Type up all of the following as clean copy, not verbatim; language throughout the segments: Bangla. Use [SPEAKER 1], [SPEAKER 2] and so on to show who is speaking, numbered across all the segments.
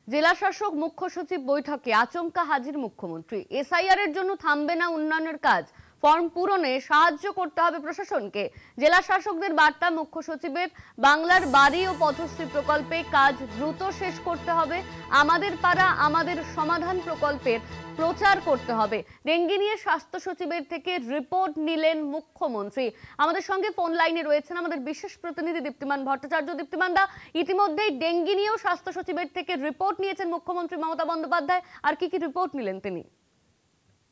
[SPEAKER 1] জেলা শাসক মুখ্য সচিব বৈঠকে আচমকা হাজির মুখ্যমন্ত্রী। এসআইআর এর জন্য থামবে না উন্নয়নের কাজ, ফর্ম পূরণে সাহায্য করতে হবে প্রশাসনকে। জেলা শাসকদের বার্তা মুখ্য সচিবের, বাংলার বাড়ি ও পথশ্রী প্রকল্পে কাজ দ্রুত শেষ করতে হবে। আমাদের পাড়া আমাদের সমাধান প্রকল্পের প্রচার করতে হবে। ডেঙ্গি নিয়ে স্বাস্থ্য সচিবের থেকে রিপোর্ট নিলেন মুখ্যমন্ত্রী। আমাদের সঙ্গে ফোন লাইনে রয়েছেন আমাদের বিশেষ প্রতিনিধি দীপ্তিমান ভট্টাচার্য। দীপ্তিমান দা, ইতিমধ্যেই ডেঙ্গি নিয়েও স্বাস্থ্য সচিবের থেকে রিপোর্ট নিয়েছেন মুখ্যমন্ত্রী মমতা বন্দ্যোপাধ্যায়। আর কি কি রিপোর্ট নিলেন তিনি?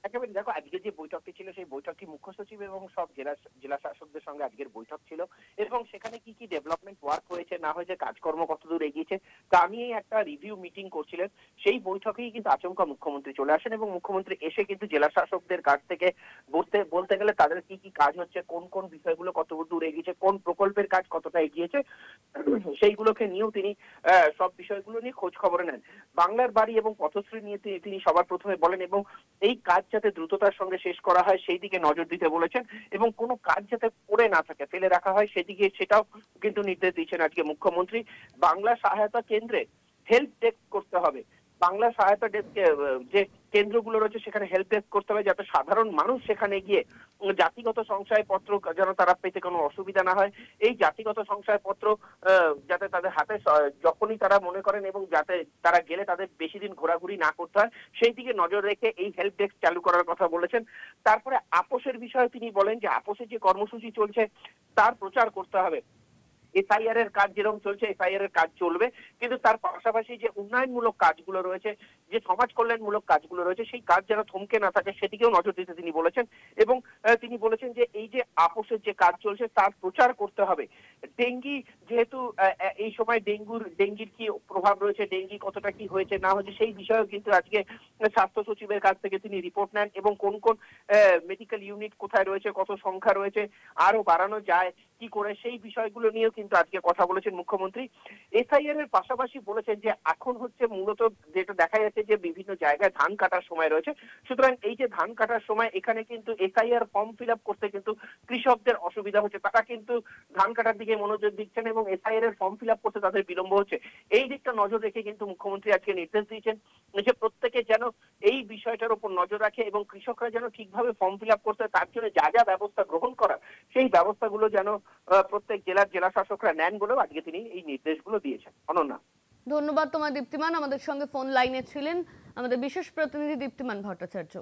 [SPEAKER 2] একেবারে দেখো, আজকে যে বৈঠকটি ছিল সেই বৈঠকটি মুখ্য সচিব এবং সব জেলা শাসকদের সঙ্গে আজকের বৈঠক ছিল এবং সেখানে কি কি ডেভেলপমেন্ট ওয়ার্ক হয়েছে না হয়েছে, কাজকর্ম কতদূর এগিয়েছে তা নিয়ে একটা রিভিউ মিটিং করছিলেন। সেই বৈঠকেই কিন্তু আচমকা মুখ্যমন্ত্রী চলে আসেন এবং মুখ্যমন্ত্রী এসে কিন্তু জেলা শাসকদের কাছ থেকে বলতে গেলে তাদের কি কি কাজ হচ্ছে, কোন কোন বিষয়গুলো কত দূর এগিয়েছে, কোন প্রকল্পের কাজ কতটা এগিয়েছে, সেইগুলোকে নিয়েও তিনি সব বিষয়গুলো নিয়ে খোঁজ খবর নেন। বাংলার বাড়ি এবং পথশ্রী নিয়ে তিনি সবার প্রথমে বলেন এবং এই কাজ যাতে দ্রুততার সঙ্গে শেষ করা হয় সেই দিকে নজর দিতে বলেছেন এবং কোনো কাজ যাতে পড়ে না থাকে, ফেলে রাখা হয় সেদিকে সেটাও কিন্তু নির্দেশ দিয়েছেন আজকে মুখ্যমন্ত্রী। বাংলা সহায়তা কেন্দ্রে হেল্প ডেস্ক করতে হবে। বাংলা সহায়তা ডেস্কে যে কেন্দ্রগুলো রয়েছে সেখানে হেল্প ডেস্ক করতে হবে যাতে সাধারণ মানুষ সেখানে গিয়ে জাতিগত শংসাপত্র যেন তারা পেতে কোনো অসুবিধা না হয়। এই জাতিগত শংসাপত্র যাতে তাদের হাতে যখনই তারা মনে করেন এবং যাতে তারা গেলে তাদের বেশি দিন ঘোরাঘুরি না করতে হয় সেই দিকে নজর রেখে এই হেল্প ডেস্ক চালু করার কথা বলেছেন। তারপরে আপোসের বিষয়ে তিনি বলেন যে আপোসের যে কর্মসূচি চলছে তার প্রচার করতে হবে। এসআইআর এর কাজ যেরকম চলছে এসআইআর এর কাজ চলবে, কিন্তু তার পাশাপাশি যে উন্নয়নমূলক কাজগুলো রয়েছে, যে সমাজ কল্যাণমূলক কাজগুলো রয়েছে সেই কাজ যেন থমকে না থাকে সেদিকেও নজর দিতে তিনি বলেছেন এবং তিনি বলেছেন যে এই যে আপোসের যে কাজ চলছে তার প্রচার করতে হবে। ডেঙ্গি যেহেতু এই সময় ডেঙ্গির কি প্রভাব রয়েছে, ডেঙ্গি কতটা কি হয়েছে না হয়েছে সেই বিষয়েও কিন্তু আজকে স্বাস্থ্য সচিবের কাছ থেকে তিনি রিপোর্ট নেন এবং কোন কোন মেডিকেল ইউনিট কোথায় রয়েছে, কত সংখ্যা রয়েছে, আরো বাড়ানো যায় কি করে, সেই বিষয়গুলো নিয়েও কিন্তু আজকে কথা বলেছেন মুখ্যমন্ত্রী। এসআইআর এর পাশাপাশি বলেছেন যে এখন হচ্ছে মূলত যেটা দেখা যাচ্ছে যে বিভিন্ন জায়গায় ধান কাটার সময় রয়েছে, সুতরাং এই যে ধান কাটার সময় এখানে কিন্তু এসআইআর ফর্ম ফিল আপ করতে কিন্তু কৃষকদের অসুবিধা হচ্ছে, তারা কিন্তু ধান কাটার দিকে মনোযোগ দিচ্ছেন এবং এসআইআর এর ফর্ম ফিল আপ করতে তাদের বিলম্ব হচ্ছে। এই দিকটা নজর রেখে কিন্তু মুখ্যমন্ত্রী আজকে নির্দেশ দিয়েছেন যে প্রত্যেকে যেন এই বিষয়টার উপর নজর রাখে এবং কৃষকরা যেন ঠিকভাবে ফর্ম ফিল আপ করতে তার জন্য যা যা ব্যবস্থা গ্রহণ করা সেই ব্যবস্থাগুলো যেন প্রত্যেক জেলা শাসকরা নেন বলেও আজকে তিনি এই নির্দেশগুলো দিয়েছেন। অনন্যা,
[SPEAKER 1] ধন্যবাদ তোমার দীপ্তিমান। আমাদের সঙ্গে ফোন লাইনে ছিলেন আমাদের বিশেষ প্রতিনিধি দীপ্তিমান ভট্টাচার্য।